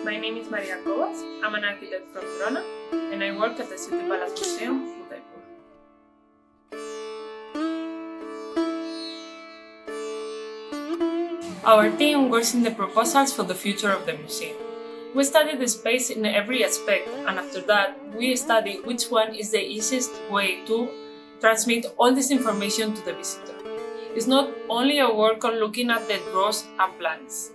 My name is Maria Cobos. I'm an architect from Verona, and I work at the City Palace Museum, Udaipur. Our team works in the proposals for the future of the museum. We study the space in every aspect, and after that, we study which one is the easiest way to transmit all this information to the visitor. It's not only a work on looking at the drawings and plans.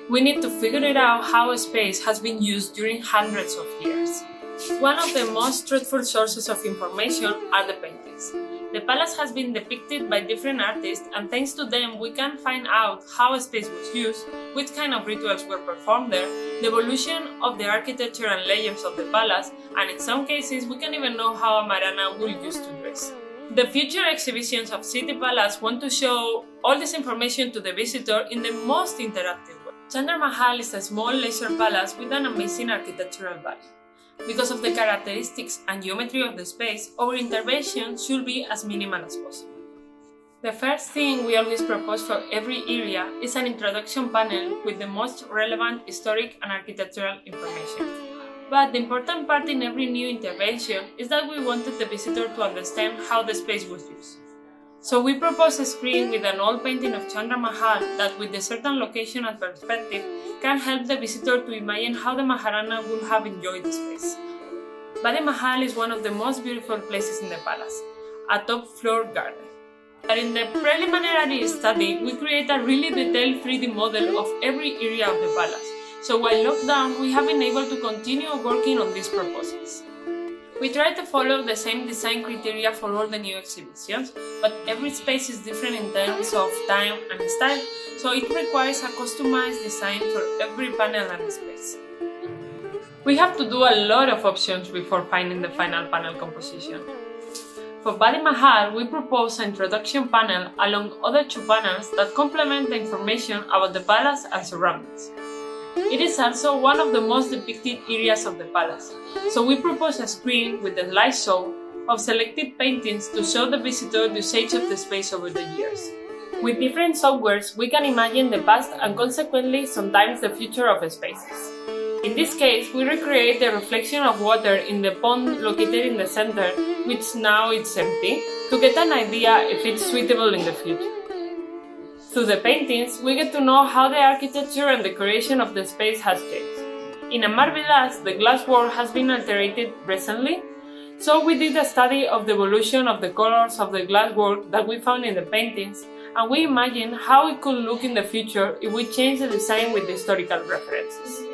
We need to figure it out how a space has been used during hundreds of years. One of the most truthful sources of information are the paintings. The palace has been depicted by different artists, and thanks to them we can find out how a space was used, which kind of rituals were performed there, the evolution of the architecture and layers of the palace, and in some cases we can even know how a Marana will used to dress. The future exhibitions of City Palace want to show all this information to the visitor in the most interactive way. Chandra Mahal is a small leisure palace with an amazing architectural value. Because of the characteristics and geometry of the space, our intervention should be as minimal as possible. The first thing we always propose for every area is an introduction panel with the most relevant historic and architectural information. But the important part in every new intervention is that we wanted the visitor to understand how the space was used. So we propose a screen with an old painting of Chandra Mahal that, with a certain location and perspective, can help the visitor to imagine how the Maharana would have enjoyed the space. Badi Mahal is one of the most beautiful places in the palace, a top-floor garden. But in the preliminary study, we create a really detailed 3D model of every area of the palace. So while locked down, we have been able to continue working on these proposals. We try to follow the same design criteria for all the new exhibitions, but every space is different in terms of time and style, so it requires a customized design for every panel and space. We have to do a lot of options before finding the final panel composition. For Badi Mahal, we propose an introduction panel along other two panels that complement the information about the palace and surroundings. It is also one of the most depicted areas of the palace, so we propose a screen with a slideshow of selected paintings to show the visitor the usage of the space over the years. With different softwares, we can imagine the past and consequently sometimes the future of spaces. In this case, we recreate the reflection of water in the pond located in the center, which now is empty, to get an idea if it's suitable in the future. Through the paintings, we get to know how the architecture and decoration of the space has changed. In Amar Vilas, the glass work has been alterated recently, so we did a study of the evolution of the colors of the glass work that we found in the paintings, and we imagined how it could look in the future if we changed the design with the historical references.